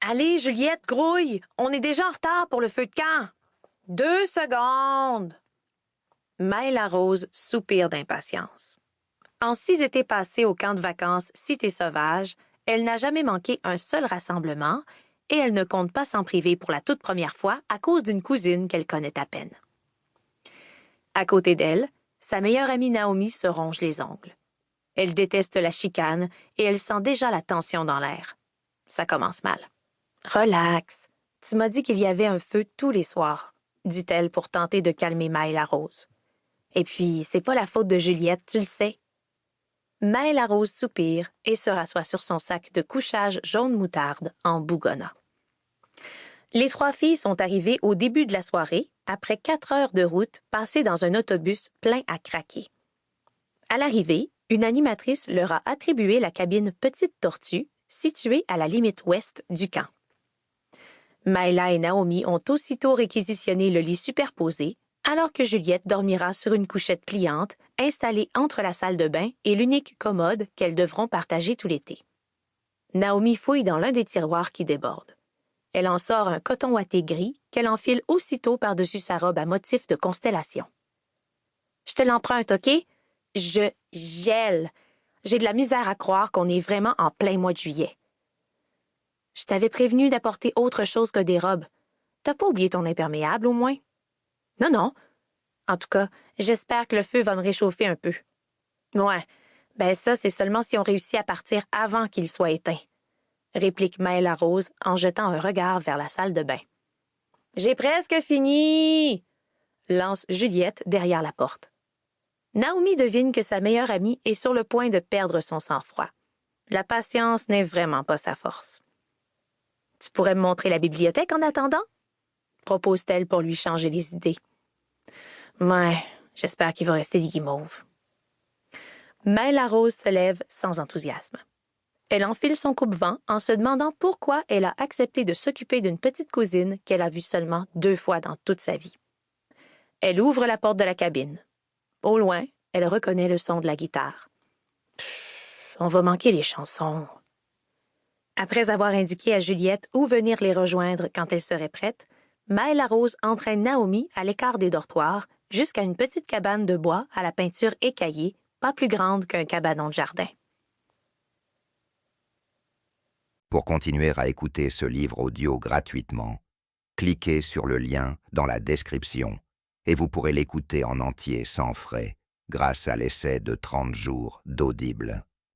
Allez, Juliette, grouille! On est déjà en retard pour le feu de camp! 2 secondes! Maëlle Rose soupire d'impatience. En 6 étés passés au camp de vacances Cité Sauvage, elle n'a jamais manqué un seul rassemblement et elle ne compte pas s'en priver pour la toute première fois à cause d'une cousine qu'elle connaît à peine. À côté d'elle, sa meilleure amie Naomi se ronge les ongles. Elle déteste la chicane et elle sent déjà la tension dans l'air. Ça commence mal. « Relax, tu m'as dit qu'il y avait un feu tous les soirs, » dit-elle pour tenter de calmer Maëlle Rose. « Et puis, c'est pas la faute de Juliette, tu le sais. » Maëlle Rose soupire et se rassoit sur son sac de couchage jaune moutarde en bougonnant. Les 3 filles sont arrivées au début de la soirée, après 4 heures de route passées dans un autobus plein à craquer. À l'arrivée, une animatrice leur a attribué la cabine Petite Tortue, située à la limite ouest du camp. Maëlla et Naomi ont aussitôt réquisitionné le lit superposé, alors que Juliette dormira sur une couchette pliante installée entre la salle de bain et l'unique commode qu'elles devront partager tout l'été. Naomi fouille dans l'un des tiroirs qui déborde. Elle en sort un coton ouaté gris qu'elle enfile aussitôt par-dessus sa robe à motif de constellation. « Je te l'emprunte, OK? Je gèle. J'ai de la misère à croire qu'on est vraiment en plein mois de juillet. » « Je t'avais prévenu d'apporter autre chose que des robes. T'as pas oublié ton imperméable, au moins? »« Non, non. En tout cas, j'espère que le feu va me réchauffer un peu. »« Ouais, ben ça, c'est seulement si on réussit à partir avant qu'il soit éteint, » réplique Maëlle Rose en jetant un regard vers la salle de bain. « J'ai presque fini! » lance Juliette derrière la porte. Naomi devine que sa meilleure amie est sur le point de perdre son sang-froid. La patience n'est vraiment pas sa force. « Tu pourrais me montrer la bibliothèque en attendant? » propose-t-elle pour lui changer les idées. « Ouais, j'espère qu'il va rester des guimauves. » Maëlle Rose se lève sans enthousiasme. Elle enfile son coupe-vent en se demandant pourquoi elle a accepté de s'occuper d'une petite cousine qu'elle a vue seulement 2 fois dans toute sa vie. Elle ouvre la porte de la cabine. Au loin, elle reconnaît le son de la guitare. « On va manquer les chansons. » Après avoir indiqué à Juliette où venir les rejoindre quand elle serait prête, Maëlle Rose entraîne Naomi à l'écart des dortoirs jusqu'à une petite cabane de bois à la peinture écaillée, pas plus grande qu'un cabanon de jardin. Pour continuer à écouter ce livre audio gratuitement, cliquez sur le lien dans la description et vous pourrez l'écouter en entier sans frais grâce à l'essai de 30 jours d'Audible.